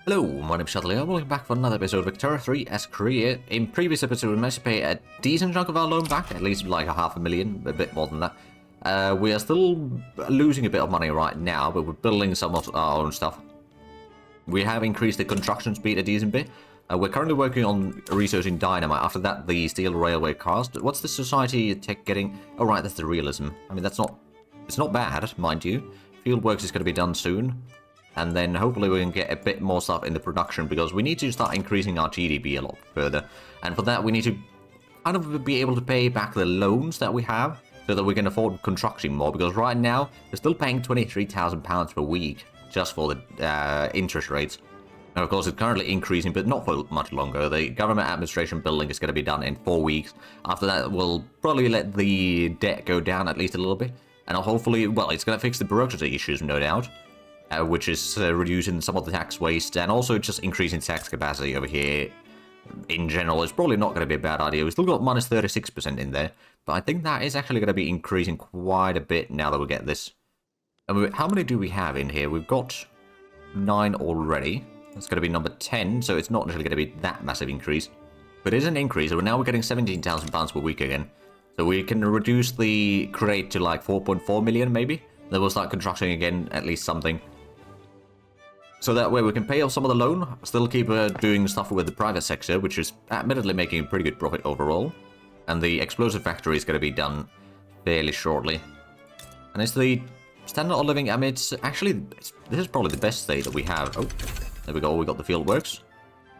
Hello, my name is Shuttley, and welcome back for another episode of Ep13 as Korea. In previous episode, we managed to pay a decent chunk of our loan back, at least like $500,000, a bit more than that. We are still losing a bit of money right now, but we're building some of our own stuff. We have increased the construction speed a decent bit. We're currently working on researching dynamite. After that, the steel railway cars. What's the society tech getting? Oh, right, that's the realism. I mean, it's not bad, mind you. Fieldworks is going to be done soon. And then hopefully we can get a bit more stuff in the production, because we need to start increasing our GDP a lot further. And for that we need to kind of be able to pay back the loans that we have, so that we can afford constructing more, because right now we're still paying £23,000 per week just for the interest rates. Now of course it's currently increasing, but not for much longer. The government administration building is going to be done in 4 weeks. After that we'll probably let the debt go down at least a little bit. And hopefully, well, it's going to fix the bureaucracy issues, no doubt. Which is reducing some of the tax waste, and also just increasing tax capacity over here in general. It's probably not going to be a bad idea. We've still got minus 36% in there, but I think that is actually going to be increasing quite a bit now that we get this. And how many do we have in here? We've got 9 already. That's going to be number 10, so it's not necessarily going to be that massive increase. But it is an increase, so now we're getting £17,000 per week again. So we can reduce the crate to like 4.4 million maybe. Then we'll start constructing again, at least something. So that way we can pay off some of the loan, still keep doing stuff with the private sector, which is admittedly making a pretty good profit overall. And the explosive factory is going to be done fairly shortly. And it's the standard of living, I mean, it's actually, this is probably the best state that we have. Oh, there we go, we got the field works.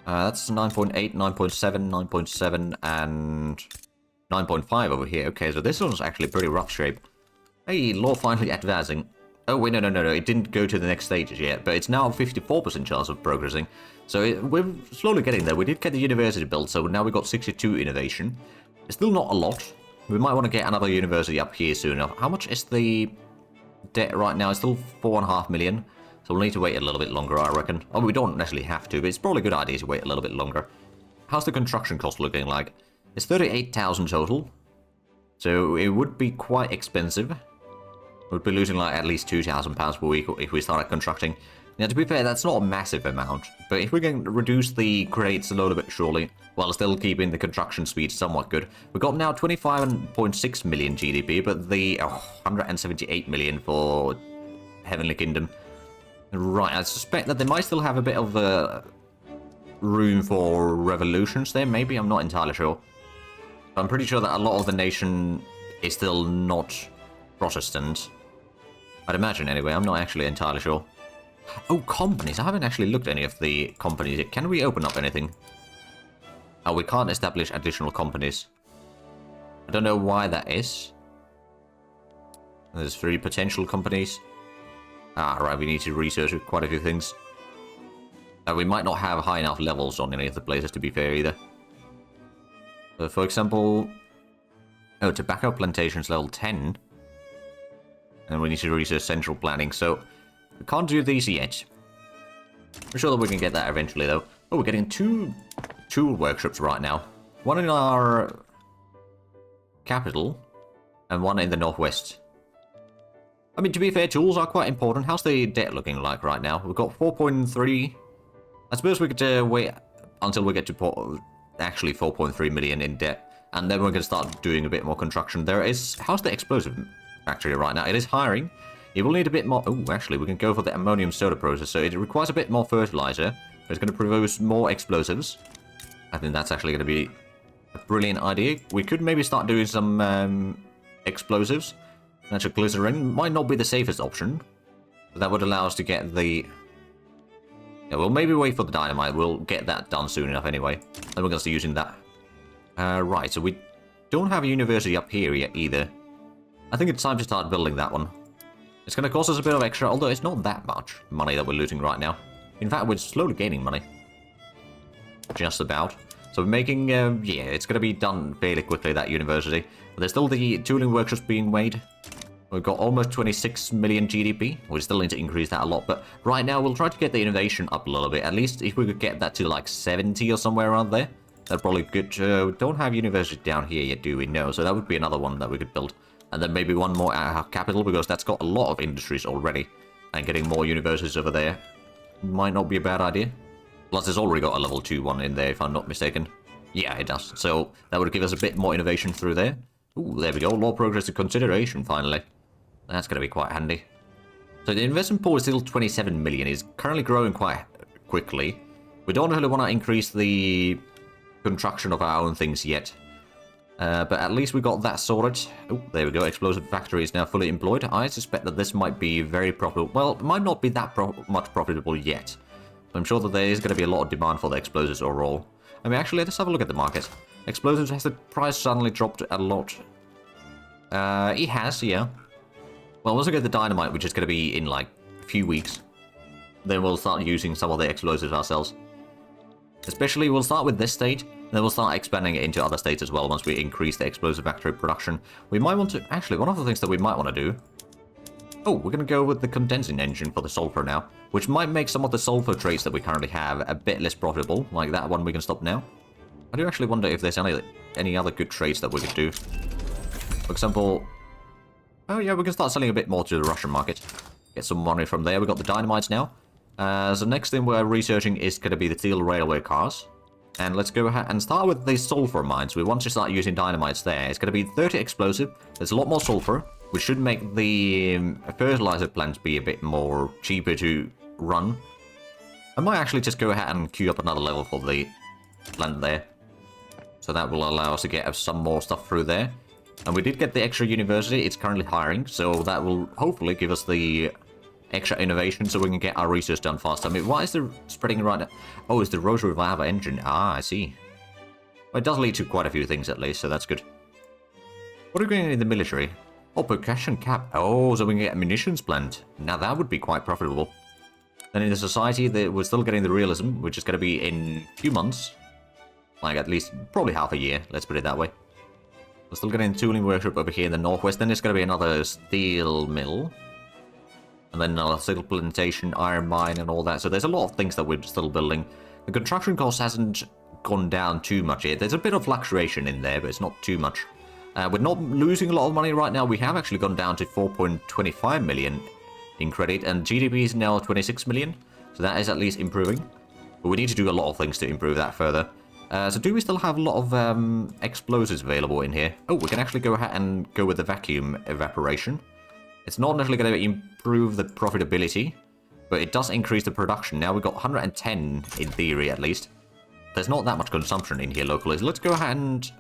That's 9.8, 9.7, 9.7, and 9.5 over here. Okay, so this one's actually pretty rough shape. Hey, law finally advancing. Oh, wait, no, it didn't go to the next stages yet, but it's now 54% chance of progressing. So we're slowly getting there. We did get the university built, so now we've got 62 innovation. It's still not a lot. We might want to get another university up here soon enough. How much is the debt right now? It's still 4.5 million, so we'll need to wait a little bit longer, I reckon. Oh, we don't necessarily have to, but it's probably a good idea to wait a little bit longer. How's the construction cost looking like? It's 38,000 total, so it would be quite expensive. We'd be losing like at least £2,000 per week if we started constructing. Now, to be fair, that's not a massive amount, but if we can reduce the crates a little bit surely, while still keeping the construction speed somewhat good. We've got now 25.6 million GDP, but the 178 million for Heavenly Kingdom. Right, I suspect that they might still have a bit of room for revolutions there, maybe, I'm not entirely sure. I'm pretty sure that a lot of the nation is still not Protestant. I'd imagine anyway, I'm not actually entirely sure. Oh, companies. I haven't actually looked at any of the companies yet. Can we open up anything? Oh, we can't establish additional companies. I don't know why that is. There's 3 potential companies. Ah, right, we need to research quite a few things. We might not have high enough levels on any of the places, to be fair, either. For example... Oh, tobacco plantations level 10. And we need to research central planning, so we can't do these yet. I'm sure that we can get that eventually, though. Oh, we're getting 2 tool workshops right now. One in our capital, and one in the northwest. I mean, to be fair, tools are quite important. How's the debt looking like right now? We've got 4.3. I suppose we could wait until we get to actually 4.3 million in debt, and then we're going to start doing a bit more construction. How's the explosive factory right now? It is hiring. It will need a bit more. Oh, actually, we can go for the ammonium soda process. So it requires a bit more fertilizer. But it's going to produce more explosives. I think that's actually going to be a brilliant idea. We could maybe start doing some explosives. Nitroglycerin might not be the safest option, but that would allow us to get the... Yeah, we'll maybe wait for the dynamite. We'll get that done soon enough anyway. Then we're going to start using that. Right, so we don't have a university up here yet either. I think it's time to start building that one. It's going to cost us a bit of extra, although it's not that much money that we're losing right now. In fact, we're slowly gaining money. Just about. So we're making, yeah, it's going to be done fairly quickly, that university. But there's still the tooling workshops being made. We've got almost 26 million GDP. We still need to increase that a lot, but right now we'll try to get the innovation up a little bit. At least if we could get that to like 70 or somewhere around there, that'd probably be good. We don't have university down here yet, do we? No, so that would be another one that we could build. And then maybe one more at our capital, because that's got a lot of industries already. And getting more universities over there might not be a bad idea. Plus, it's already got a level 2 one in there, if I'm not mistaken. Yeah, it does. So that would give us a bit more innovation through there. Ooh, there we go. Law progress to consideration, finally. That's going to be quite handy. So the investment pool is still 27 million. It's currently growing quite quickly. We don't really want to increase the construction of our own things yet. But at least we got that sorted. Oh, there we go. Explosive factory is now fully employed. I suspect that this might be very profitable. Well, it might not be that much profitable yet. But I'm sure that there is going to be a lot of demand for the explosives overall. I mean, actually, let's have a look at the market. Explosives, has the price suddenly dropped a lot? It has, yeah. Well, once we get the dynamite, which is going to be in like a few weeks, then we'll start using some of the explosives ourselves. Especially, we'll start with this state, then we'll start expanding it into other states as well once we increase the explosive factory production. We might want to... Actually, one of the things that we might want to do... Oh, we're going to go with the condensing engine for the sulfur now, which might make some of the sulfur trades that we currently have a bit less profitable, like that one we can stop now. I do actually wonder if there's any other good trades that we could do. For example... Oh yeah, we can start selling a bit more to the Russian market. Get some money from there. We got the dynamites now. So next thing we're researching is going to be the steel railway cars. And let's go ahead and start with the sulfur mines. We want to start using dynamites there. It's going to be 30 explosive. There's a lot more sulfur, which should make the fertilizer plants be a bit more cheaper to run. I might actually just go ahead and queue up another level for the plant there. So that will allow us to get some more stuff through there. And we did get the extra university. It's currently hiring, so that will hopefully give us the extra innovation so we can get our research done faster. I mean, why is the spreading right now? Oh, it's the rotary valve engine. Ah, I see. Well, it does lead to quite a few things at least, so that's good. What are we going in the military? Oh, percussion cap. Oh, so we can get a munitions plant. Now that would be quite profitable. Then in the society, we're still getting the realism, which is going to be in a few months. Like at least probably half a year, let's put it that way. We're still getting a tooling workshop over here in the northwest. Then there's going to be another steel mill. And then another steel plantation, iron mine, and all that. So there's a lot of things that we're still building. The construction cost hasn't gone down too much yet. There's a bit of fluctuation in there, but it's not too much. We're not losing a lot of money right now. We have actually gone down to 4.25 million in credit. And GDP is now 26 million. So that is at least improving. But we need to do a lot of things to improve that further. So do we still have a lot of explosives available in here? Oh, we can actually go ahead and go with the vacuum evaporation. It's not necessarily going to improve the profitability, but it does increase the production. Now we've got 110 in theory at least. There's not that much consumption in here locally. So let's go ahead and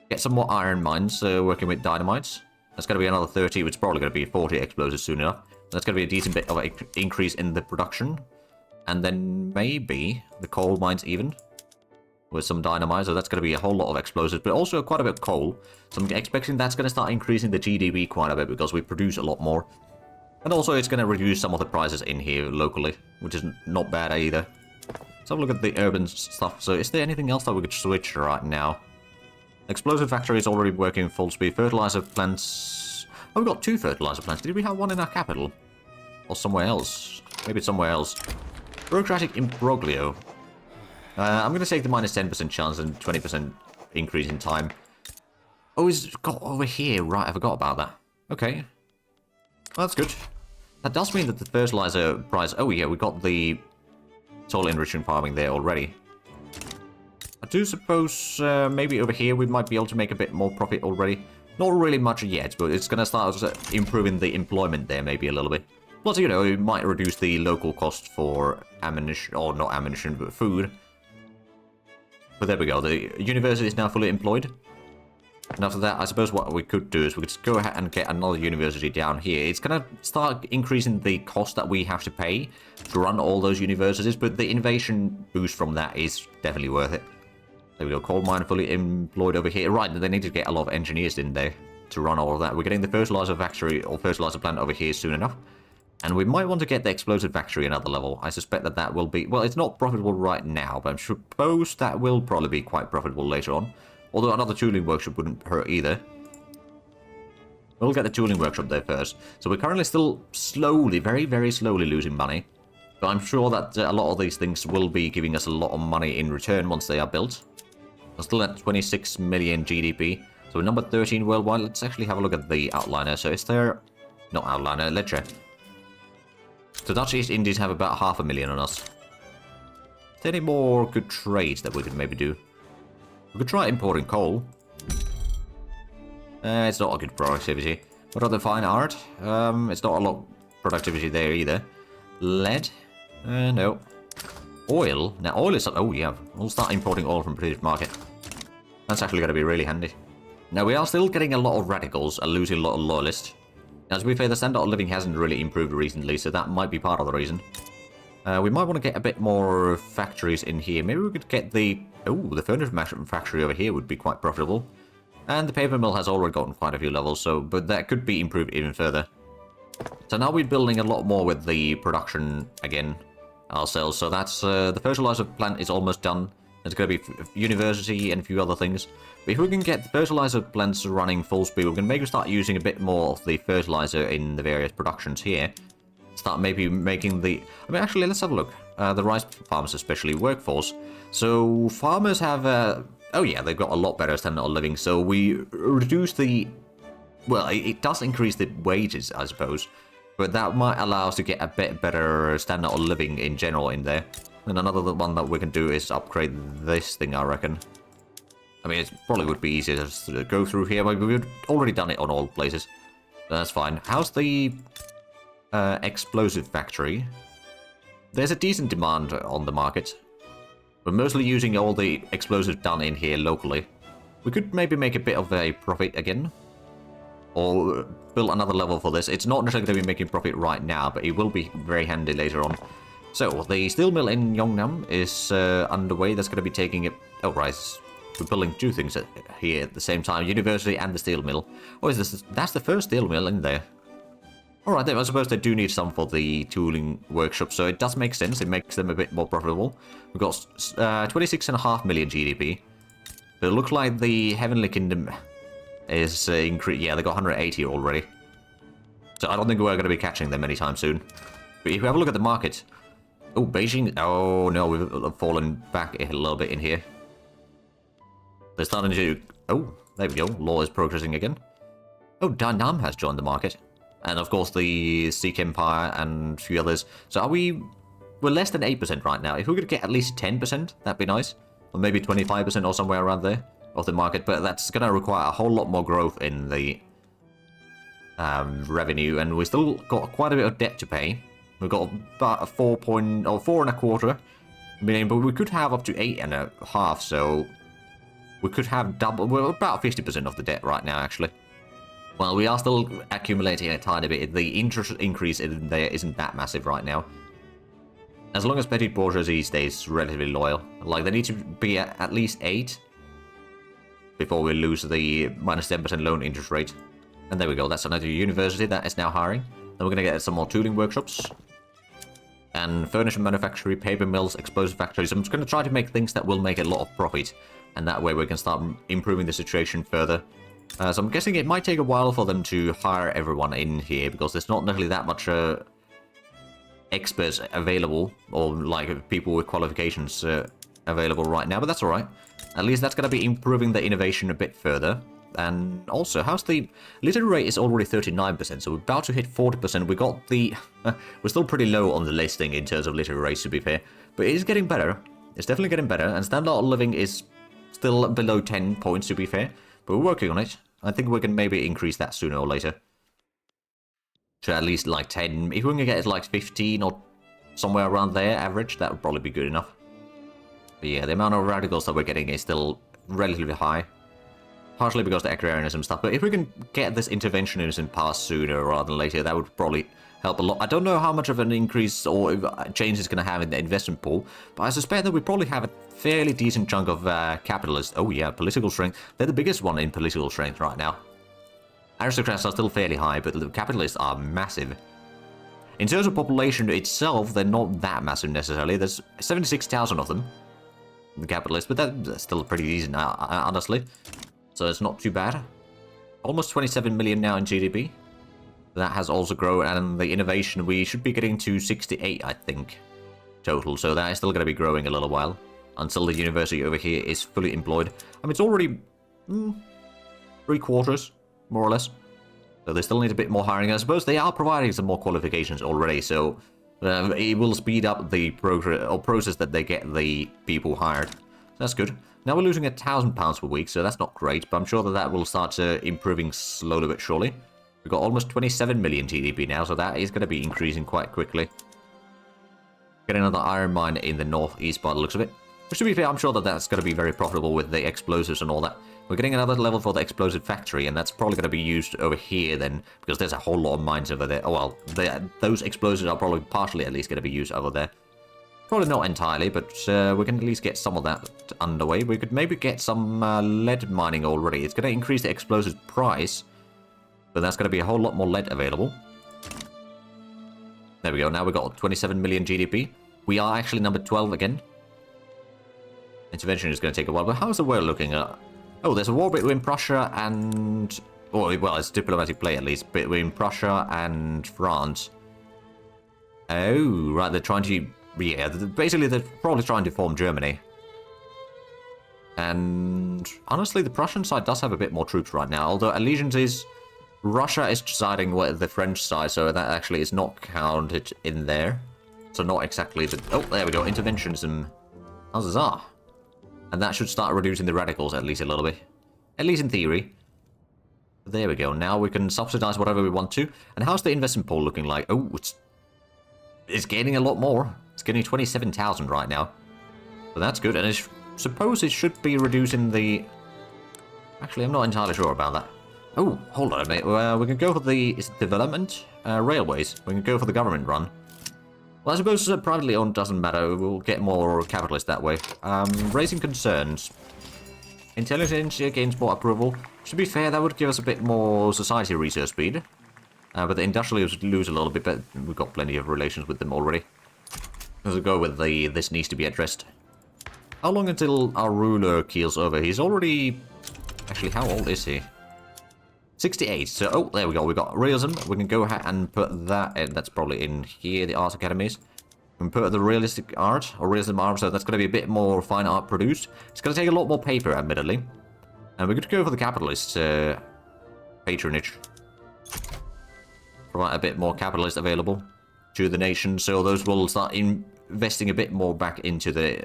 get some more iron mines working with dynamites. That's going to be another 30, which is probably going to be 40 explosives soon enough. That's going to be a decent bit of an increase in the production. And then maybe the coal mines even. With some dynamite, so that's going to be a whole lot of explosives, but also quite a bit of coal. So I'm expecting that's going to start increasing the GDP quite a bit because we produce a lot more. And also it's going to reduce some of the prices in here locally, which is not bad either. Let's have a look at the urban stuff. So is there anything else that we could switch right now? Explosive factory is already working full speed. Fertilizer plants... Oh, we've got 2 fertilizer plants. Did we have one in our capital? Or somewhere else? Maybe it's somewhere else. Bureaucratic imbroglio. I'm going to take the minus 10% chance and 20% increase in time. Oh, it's got over here. Right, I forgot about that. Okay. Well, that's good. That does mean that the fertilizer price... Oh, yeah, we got the soil enrichment farming there already. I do suppose maybe over here we might be able to make a bit more profit already. Not really much yet, but it's going to start improving the employment there maybe a little bit. Plus, you know, it might reduce the local cost for ammunition, or not ammunition, but food. But there we go, the university is now fully employed. And after that, I suppose what we could do is we could just go ahead and get another university down here. It's going to start increasing the cost that we have to pay to run all those universities, but the innovation boost from that is definitely worth it. There we go, coal mine fully employed over here. Right, they need to get a lot of engineers in there to run all of that. We're getting the fertilizer factory or fertilizer plant over here soon enough. And we might want to get the explosive factory another level. I suspect that that will be... Well, it's not profitable right now, but I suppose that will probably be quite profitable later on. Although another tooling workshop wouldn't hurt either. We'll get the tooling workshop there first. So we're currently still slowly, very, very slowly losing money. But I'm sure that a lot of these things will be giving us a lot of money in return once they are built. We're still at 26 million GDP. So we're number 13 worldwide. Let's actually have a look at the outliner. So is there... Not outliner, ledger. So Dutch East Indies have about 500,000 on us. there any more good trades that we could maybe do? We could try importing coal. It's not a good productivity. What other fine art? It's not a lot of productivity there either. Lead? No. Oil? Now oil is... Oh yeah, we'll start importing oil from British market. That's actually going to be really handy. Now we are still getting a lot of radicals and losing a lot of loyalists. Now to be fair, the standard of living hasn't really improved recently, so that might be part of the reason. We might want to get a bit more factories in here. Maybe we could get the... Oh, the furniture factory over here would be quite profitable. And the paper mill has already gotten quite a few levels, so but that could be improved even further. So now we're building a lot more with the production again ourselves. So that's the fertilizer plant is almost done. There's going to be university and a few other things. But if we can get the fertilizer plants running full speed, we can maybe start using a bit more of the fertilizer in the various productions here. Start maybe making the... I mean, actually, let's have a look. The rice farmers especially, workforce. So farmers have... Oh yeah, they've got a lot better standard of living. So we reduce the... Well, it does increase the wages, I suppose. But that might allow us to get a bit better standard of living in general in there. And another one that we can do is upgrade this thing, I reckon. I mean, it probably would be easier to go through here, but we've already done it on all places. So that's fine. How's the explosive factory? There's a decent demand on the market. We're mostly using all the explosives done in here locally. We could maybe make a bit of a profit again. Or build another level for this. It's not necessarily going to be making profit right now, but it will be very handy later on. So, the steel mill in Yongnam is underway. That's going to be taking it... Oh, right. We're building two things here at the same time. University and the steel mill. Oh, is this... That's the first steel mill in there. Alright then, I suppose they do need some for the tooling workshop, so it does make sense. It makes them a bit more profitable. We've got 26.5 million GDP. So it looks like the Heavenly Kingdom is increased. Yeah, they got 180 already. So I don't think we're going to be catching them anytime soon. But if we have a look at the market... Oh, Beijing... Oh, no, we've fallen back a little bit in here. They're starting to... Oh, there we go. Law is progressing again. Oh, Danam has joined the market. And of course the Sikh Empire and a few others. So are we... We're less than 8% right now. If we could get at least 10%, that'd be nice. Or maybe 25% or somewhere around there of the market. But that's going to require a whole lot more growth in the revenue. And we still got quite a bit of debt to pay. We've got about a 4.25 million. But we could have up to 8.5. So we could have double... We're about 50% of the debt right now, actually. Well, we are still accumulating a tiny bit. The interest increase in there isn't that massive right now. As long as Petit Bourgeoisie stays relatively loyal. Like, they need to be at least 8 before we lose the minus 10% loan interest rate. And there we go. That's another university that is now hiring. Then we're going to get some more tooling workshops. And furniture manufacturing, paper mills, explosive factories. I'm just going to try to make things that will make a lot of profit. And that way we can start improving the situation further. So I'm guessing it might take a while for them to hire everyone in here, because there's not necessarily that much experts available, or like people with qualifications available right now, but that's alright. At least that's going to be improving the innovation a bit further. And also, how's the... Literary rate is already 39%, so we're about to hit 40%. We got the... we're still pretty low on the listing in terms of literary rates, to be fair. But it is getting better. It's definitely getting better, and standard of living is still below 10 points, to be fair. But we're working on it. I think we can maybe increase that sooner or later. To at least like 10. If we can get it like 15 or somewhere around there, average, that would probably be good enough. But yeah, the amount of radicals that we're getting is still relatively high. Partially because of the agrarianism stuff. But if we can get this interventionism passed sooner rather than later, that would probably help a lot. I don't know how much of an increase or change it's going to have in the investment pool, but I suspect that we probably have a fairly decent chunk of capitalists. Oh yeah, political strength. They're the biggest one in political strength right now. Aristocrats are still fairly high, but the capitalists are massive. In terms of population itself, they're not that massive necessarily. There's 76,000 of them, the capitalists, but that's still pretty decent, honestly. So it's not too bad. Almost 27 million now in GDP. That has also grown, and the innovation, we should be getting to 68, I think, total. So that is still going to be growing a little while, until the university over here is fully employed. I mean, it's already 3/4, more or less. So they still need a bit more hiring. I suppose they are providing some more qualifications already, so It will speed up the process that they get the people hired. That's good. Now we're losing £1,000 per week, so that's not great, but I'm sure that that will start improving slowly but surely. We've got almost 27 million GDP now, so that is going to be increasing quite quickly. Get another iron mine in the northeast by the looks of it. Which, to be fair, I'm sure that that's going to be very profitable with the explosives and all that. We're getting another level for the explosive factory, and that's probably going to be used over here then, because there's a whole lot of mines over there. Oh well, those explosives are probably partially at least going to be used over there. Probably not entirely, but we can at least get some of that underway. We could maybe get some lead mining already. It's going to increase the explosives price, but that's going to be a whole lot more lead available. There we go. Now we've got 27 million GDP. We are actually number 12 again. Intervention is going to take a while, but how's the world looking? Oh, there's a war between Prussia and... Oh, well, it's diplomatic play at least, between Prussia and France. Oh, right, they're trying to... Yeah, basically they're probably trying to form Germany. And honestly, the Prussian side does have a bit more troops right now, although allegiance is... Russia is siding with the French side, so that actually is not counted in there. So not exactly the... Oh, there we go, interventionism. Huzzah. And that should start reducing the radicals at least a little bit. At least in theory. There we go, now we can subsidize whatever we want to. And how's the investment pool looking like? Oh, it's gaining a lot more. It's getting 27,000 right now. So that's good, and I suppose it should be reducing the... Actually, I'm not entirely sure about that. Oh, hold on a minute. We can go for the development railways. We can go for the government run. Well, I suppose privately owned doesn't matter. We'll get more capitalists that way. Raising concerns. Intelligence gains more approval. To be fair, that would give us a bit more society research speed. But the industrialists lose a little bit, but we've got plenty of relations with them already. Let's go with the this needs to be addressed. How long until our ruler keels over? He's already... Actually, how old is he? 68. So, oh, there we go. We got realism. We can go ahead and put that in. That's probably in here, the art academies. We can put the realistic art, or realism art, so that's going to be a bit more fine art produced. It's going to take a lot more paper, admittedly. And we could go for the capitalist patronage. Provide a bit more capitalist available to the nation, so those will start investing a bit more back into the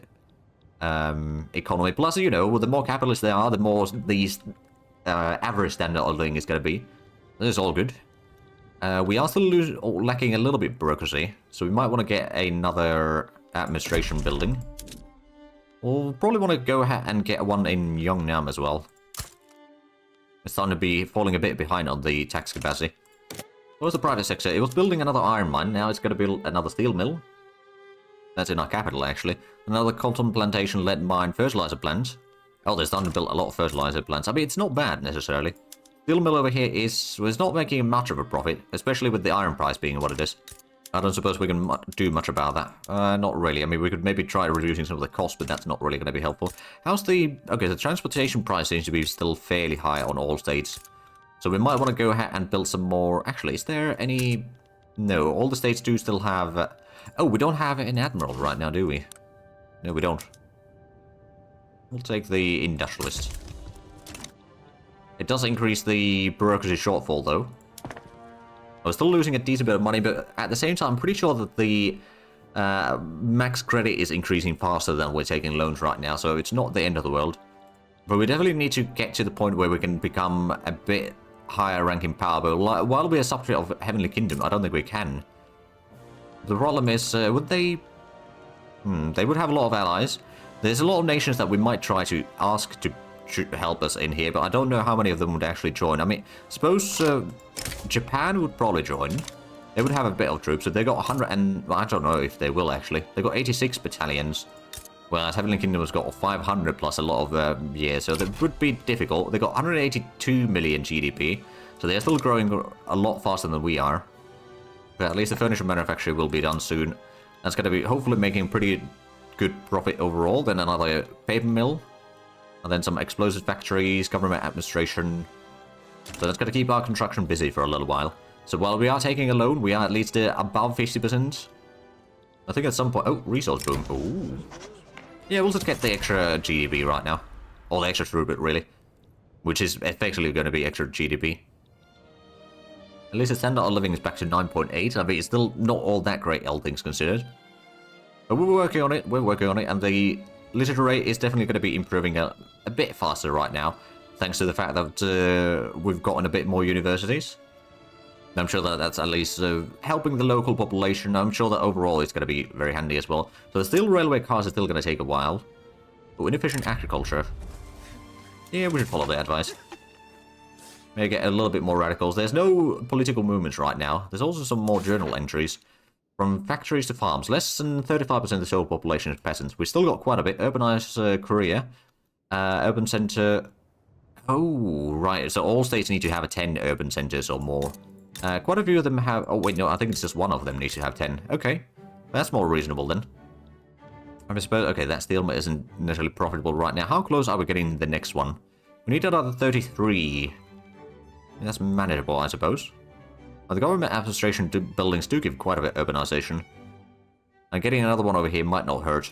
economy. Plus, you know, the more capitalists there are, the more these... average standard of living is going to be. This is all good. We are still lacking a little bit bureaucracy, so we might want to get another administration building. We'll probably want to go ahead and get one in Yongnam as well. It's starting to be falling a bit behind on the tax capacity. What was the private sector? It was building another iron mine, now it's going to build another steel mill. That's in our capital, actually. Another cotton plantation, lead mine, fertilizer plant. Oh, they're starting to build a lot of fertilizer plants. I mean, it's not bad, necessarily. Steel mill over here is not making much of a profit, especially with the iron price being what it is. I don't suppose we can do much about that. Not really. I mean, we could maybe try reducing some of the costs, but that's not really going to be helpful. How's the... Okay, the transportation price seems to be still fairly high on all states. So we might want to go ahead and build some more... Actually, is there any... No, all the states do still have... Oh, we don't have an admiral right now, do we? No, we don't. We'll take the industrialist. It does increase the bureaucracy shortfall, though. I was still losing a decent bit of money, but at the same time, I'm pretty sure that the max credit is increasing faster than we're taking loans right now, so it's not the end of the world. But we definitely need to get to the point where we can become a bit higher ranking power, but while we're a subject of Heavenly Kingdom, I don't think we can. The problem is, would they... they would have a lot of allies. There's a lot of nations that we might try to ask to help us in here, but I don't know how many of them would actually join. I mean, suppose Japan would probably join. They would have a bit of troops, so they got 100 and... Well, I don't know if they will, actually. They got 86 battalions, whereas Heavenly Kingdom has got 500 plus a lot of years, so that would be difficult. They got 182 million GDP, so they're still growing a lot faster than we are. But at least the furniture manufacturing will be done soon. That's going to be hopefully making pretty good profit overall. Then another paper mill, and then some explosive factories, government administration. So that's going to keep our construction busy for a little while. So while we are taking a loan, we are at least above 50%. I think at some point... Oh, resource boom. Ooh. Yeah, we'll just get the extra GDP right now. Or the extra throughput, really. Which is effectively going to be extra GDP. At least the standard of living is back to 9.8. I mean, it's still not all that great, all things considered. But we're working on it, and the literacy rate is definitely going to be improving a bit faster right now, thanks to the fact that we've gotten a bit more universities. I'm sure that that's at least helping the local population. I'm sure that overall it's going to be very handy as well. So the steel railway cars are still going to take a while. But inefficient agriculture. Yeah, we should follow the advice. Maybe get a little bit more radicals. There's no political movements right now. There's also some more journal entries. From factories to farms. Less than 35% of the total population is peasants. We've still got quite a bit. Urbanized Korea. Urban center. Oh, right. So all states need to have 10 urban centers or more. Quite a few of them have... Oh, wait, no. I think it's just one of them needs to have 10. Okay. That's more reasonable then. I suppose... Okay, that steel mill isn't necessarily profitable right now. How close are we getting the next one? We need another 33. That's manageable, I suppose. The government administration buildings do give quite a bit of urbanization. And getting another one over here might not hurt.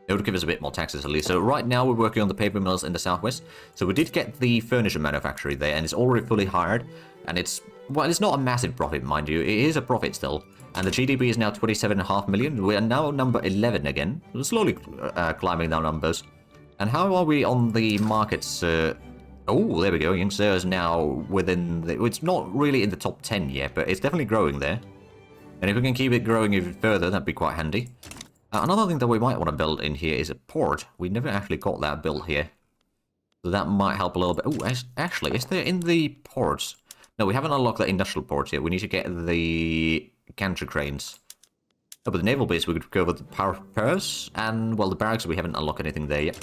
It would give us a bit more taxes at least. So right now we're working on the paper mills in the southwest. So we did get the furniture manufactory there, and it's already fully hired. And it's, well, it's not a massive profit, mind you. It is a profit still. And the GDP is now 27.5 million. We are now number 11 again. We're slowly climbing down numbers. And how are we on the markets? Oh, there we go. Young Sir is now within the... It's not really in the top 10 yet, but it's definitely growing there. And if we can keep it growing even further, that'd be quite handy. Another thing that we might want to build in here is a port. We never actually got that built here. So that might help a little bit. Oh, actually, is there in the ports? No, we haven't unlocked the industrial ports yet. We need to get the gantry cranes. Oh, but the naval base, we could go with the power purse. And, well, the barracks, we haven't unlocked anything there yet.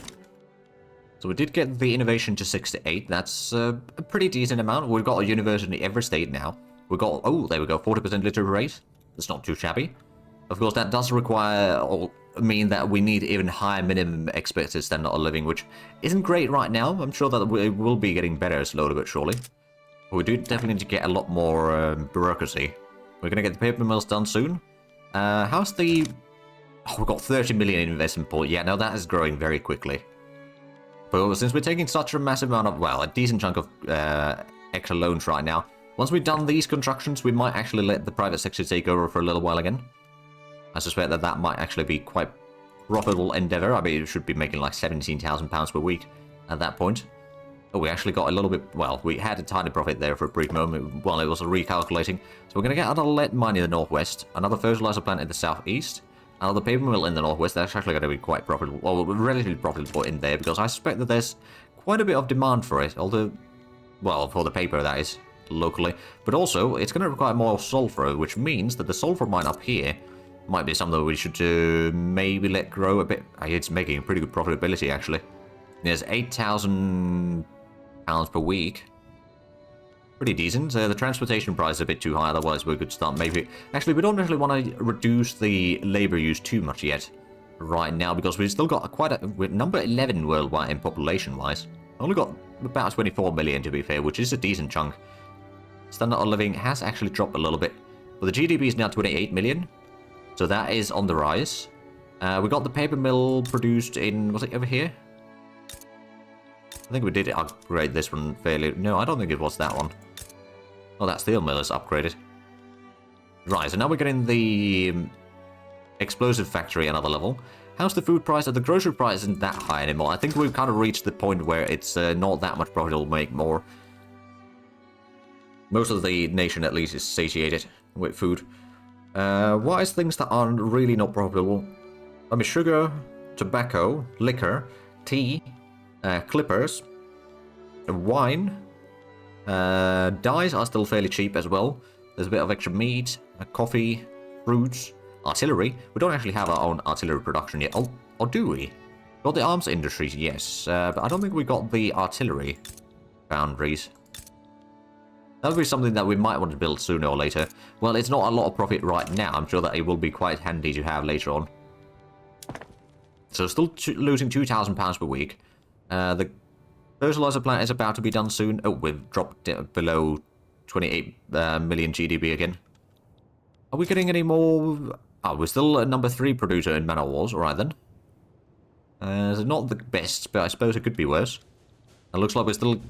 So we did get the innovation to 6 to 8. That's a pretty decent amount. We've got a university in every state now. We've got, oh, there we go, 40% literary rate. That's not too shabby. Of course, that does require, or mean that we need even higher minimum expected standard of living, which isn't great right now. I'm sure that it will be getting better slowly but surely. But we do definitely need to get a lot more bureaucracy. We're going to get the paper mills done soon. How's the... Oh, we've got 30 million in investment pool. Yeah, no, that is growing very quickly. But since we're taking such a massive amount of, well, a decent chunk of extra loans right now, once we've done these constructions, we might actually let the private sector take over for a little while again. I suspect that that might actually be quite profitable endeavor. I mean, it should be making like £17,000 per week at that point. Oh, we actually got a little bit, well, we had a tiny profit there for a brief moment while it was recalculating. So we're going to get another lead mine in the northwest, another fertilizer plant in the southeast, another paper mill in the northwest. That's actually going to be quite profitable, well, relatively profitable in there, because I suspect that there's quite a bit of demand for it, although, well, for the paper, that is, locally. But also, it's going to require more sulfur, which means that the sulfur mine up here might be something we should maybe let grow a bit. It's making pretty good profitability, actually. There's £8,000 per week. Pretty decent. The transportation price is a bit too high, otherwise we could start maybe... Actually, we don't really want to reduce the labor use too much yet right now, because we've still got quite a... We're number 11 worldwide in population-wise. Only got about 24 million, to be fair, which is a decent chunk. Standard of living has actually dropped a little bit. But the GDP is now 28 million. So that is on the rise. We got the paper mill produced in... Was it over here? I think we did upgrade this one fairly... No, I don't think it was that one. Oh, that steel mill is upgraded. Right, so now we're getting the explosive factory another level. How's the food price? The grocery price isn't that high anymore. I think we've kind of reached the point where it's not that much profitable to make more. Most of the nation, at least, is satiated with food. What is things that are really not profitable? I mean, sugar, tobacco, liquor, tea, clippers, wine, dyes are still fairly cheap as well. There's a bit of extra meat, coffee, fruits, artillery. We don't actually have our own artillery production yet. Oh, or do we? Got the arms industries, yes, but I don't think we got the artillery boundaries. That would be something that we might want to build sooner or later. Well, it's not a lot of profit right now. I'm sure that it will be quite handy to have later on. So still losing £2,000 per week. The fertilizer plant is about to be done soon. Oh, we've dropped below 28 million GDP again. Are we getting any more? Oh, we're still a number 3 producer in Man of Wars. Alright then. It's not the best, but I suppose it could be worse. It looks like we're still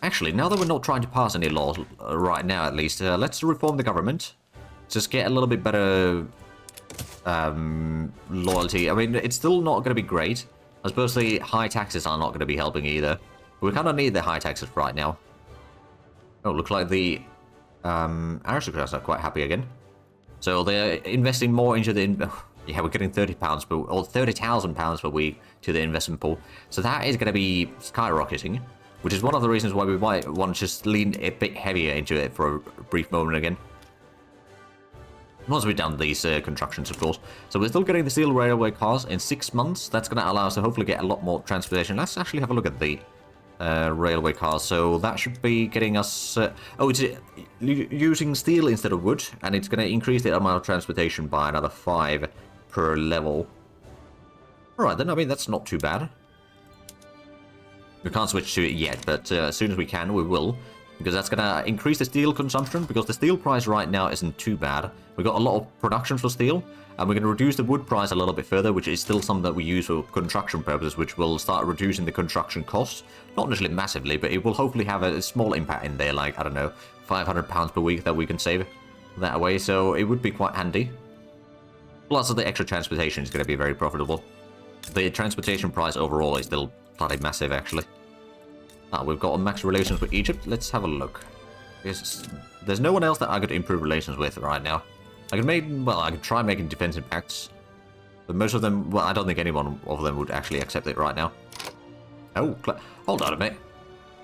Actually, now that we're not trying to pass any laws right now, at least, let's reform the government. Just get a little bit better loyalty. I mean, it's still not going to be great. I suppose the high taxes are not going to be helping either. We kind of need the high taxes right now. Oh, looks like the aristocrats are quite happy again. So they're investing more into the... yeah, we're getting £30 per... or £30,000 per week to the investment pool. So that is going to be skyrocketing, which is one of the reasons why we might want to just lean a bit heavier into it for a brief moment again. Once we've done these constructions, of course. So we're still getting the steel railway cars in 6 months. That's going to allow us to hopefully get a lot more transportation. Let's actually have a look at the railway cars. So that should be getting us... oh, it's using steel instead of wood. And it's going to increase the amount of transportation by another 5 per level. Alright then, I mean, that's not too bad. We can't switch to it yet, but as soon as we can, we will. Because that's going to increase the steel consumption, because the steel price right now isn't too bad. We've got a lot of production for steel, and we're going to reduce the wood price a little bit further, which is still something that we use for construction purposes, which will start reducing the construction costs. Not necessarily massively, but it will hopefully have a small impact in there, like, I don't know, £500 per week that we can save that way, so it would be quite handy. Plus, the extra transportation is going to be very profitable. The transportation price overall is still bloody massive, actually. We've got a max relations with Egypt. Let's have a look. There's no one else that I could improve relations with right now. I could try making defensive pacts. But most of them, well, I don't think anyone of them would actually accept it right now. Oh, hold on a minute.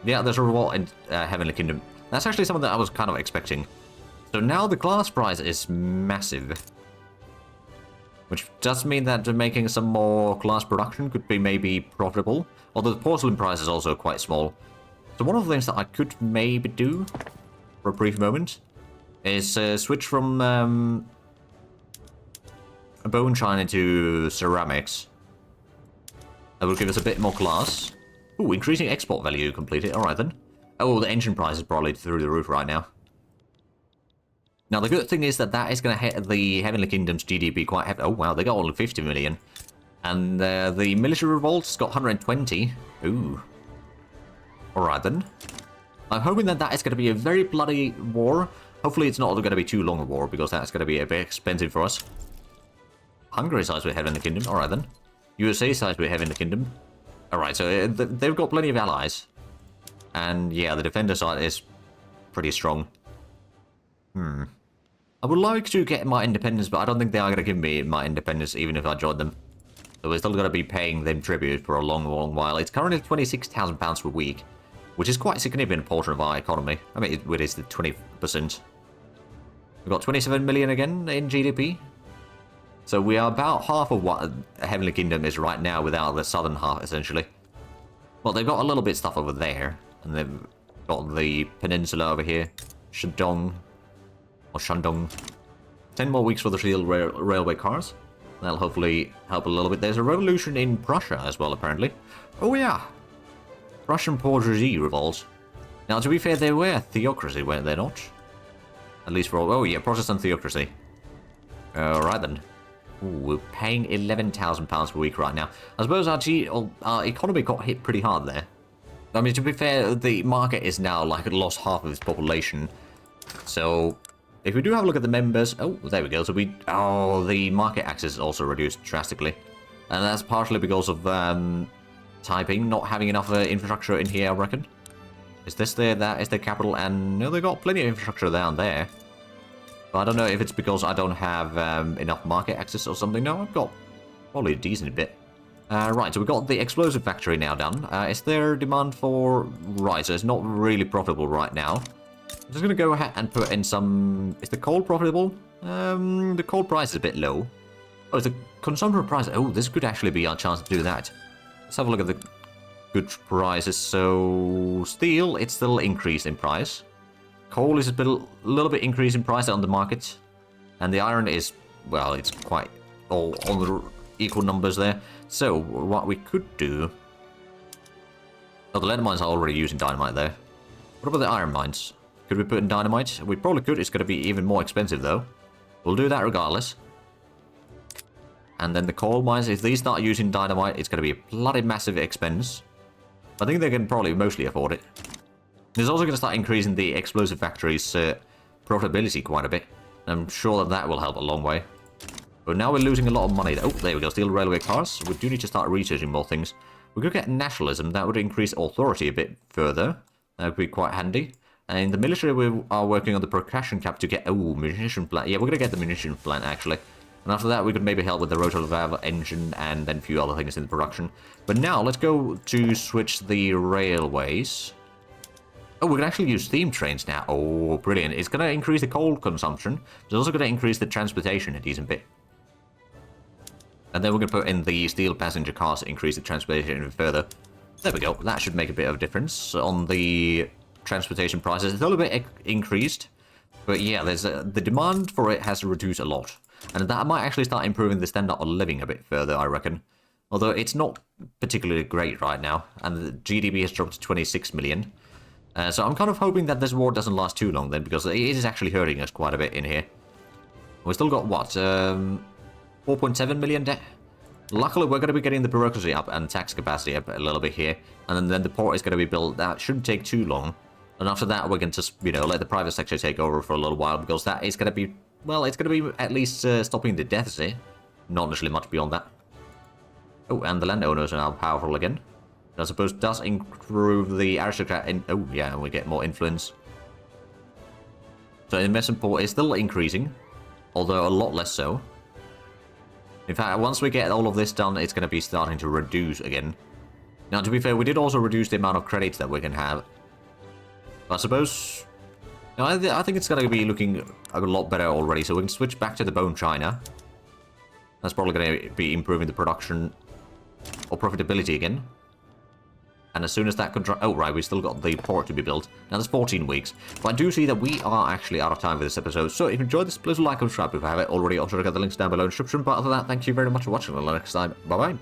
Yeah, there's a revolt in Heavenly Kingdom. That's actually something that I was kind of expecting. So now the glass price is massive. Which does mean that making some more glass production could be maybe profitable. Although the porcelain price is also quite small. So one of the things that I could maybe do for a brief moment is switch from bone china to ceramics. That will give us a bit more glass. Ooh, increasing export value completed. Alright then. Oh, the engine price is probably through the roof right now. Now, the good thing is that that is going to hit the Heavenly Kingdom's GDP quite heavily. Oh, wow, they got only 50 million. And the military revolt's got 120. Ooh. Alright then. I'm hoping that that is going to be a very bloody war. Hopefully it's not going to be too long a war, because that's going to be a bit expensive for us. Hungary sides with Heavenly Kingdom. Alright then. USA sides with Heavenly Kingdom. Alright, so they've got plenty of allies. And yeah, the defender side is pretty strong. I would like to get my independence, but I don't think they are going to give me my independence even if I join them. So we're still going to be paying them tribute for a long, long while. It's currently £26,000 per week, which is quite a significant portion of our economy. I mean, it is the 20%. We've got 27 million again in GDP. So we are about half of what Heavenly Kingdom is right now without the southern half, essentially. Well, they've got a little bit of stuff over there. And they've got the peninsula over here. Shandong. Or Shandong. 10 more weeks for the steel railway cars. That'll hopefully help a little bit. There's a revolution in Prussia as well, apparently. Oh yeah! Prussian bourgeoisie revolt. Now, to be fair, they were a theocracy, weren't they not? At least for all... oh yeah, Protestant theocracy. Alright then. Ooh, we're paying £11,000 per week right now. I suppose our economy got hit pretty hard there. I mean, to be fair, the market is now like lost half of its population. So... if we do have a look at the members... oh, there we go. So the market access is also reduced drastically. And that's partially because of Taiping not having enough infrastructure in here, I reckon. Is this that is the capital? And no, they got plenty of infrastructure down there. But I don't know if it's because I don't have enough market access or something. No, I've got probably a decent bit. Right, so we've got the explosive factory now done. Is there demand for... right, so it's not really profitable right now. I'm just going to go ahead and put in some... is the coal profitable? The coal price is a bit low. Oh, it's the consumption price. Oh, this could actually be our chance to do that. Let's have a look at the good prices. So, steel, it's still increased in price. Coal is a little bit increased in price on the market. And the iron is, well, it's quite all on the equal numbers there. So, what we could do... oh, the lead mines are already using dynamite there. What about the iron mines? Could we put in dynamite? We probably could. It's going to be even more expensive, though. We'll do that regardless. And then the coal mines, if they start using dynamite, it's going to be a bloody massive expense. I think they can probably mostly afford it. It's also going to start increasing the explosive factory's profitability quite a bit. I'm sure that will help a long way. But now we're losing a lot of money. Oh, there we go. Steel railway cars. We do need to start researching more things. We could get nationalism. That would increase authority a bit further. That would be quite handy. And in the military, we are working on the percussion cap to get... Oh, munition plant. Yeah, we're going to get the munition plant, actually. And after that, we could maybe help with the rotor valve engine and then a few other things in the production. But now, let's go to switch the railways. Oh, we can actually use steam trains now. Oh, brilliant. It's going to increase the coal consumption. It's also going to increase the transportation a decent bit. And then we're going to put in the steel passenger cars to increase the transportation even further. There we go. That should make a bit of a difference on the transportation prices. It's a little bit increased. But yeah, there's the demand for it has reduced a lot. And that might actually start improving the standard of living a bit further, I reckon. Although it's not particularly great right now. And the GDP has dropped to 26 million. So I'm kind of hoping that this war doesn't last too long then, because it is actually hurting us quite a bit in here. We've still got, what, 4.7 million debt? Luckily, we're going to be getting the bureaucracy up and tax capacity up a little bit here. And then the port is going to be built. That shouldn't take too long. And after that, we can just, you know, let the private sector take over for a little while, because that is going to be, well, it's going to be at least stopping the deficit. Not necessarily much beyond that. Oh, and the landowners are now powerful again. I suppose does improve the aristocrat in... Oh, yeah, we get more influence. So investment port is still increasing, although a lot less so. In fact, once we get all of this done, it's going to be starting to reduce again. Now, to be fair, we did also reduce the amount of credits that we can have. I suppose... No, I think it's going to be looking a lot better already, so we can switch back to the bone china. That's probably going to be improving the production or profitability again. And as soon as that control... Oh, right, we still got the port to be built. Now, there's 14 weeks. But I do see that we are actually out of time for this episode. So, if you enjoyed this, please like and subscribe if you haven't already. Also, check out the links down below in the description. But other than that, thank you very much for watching. Until next time, bye-bye.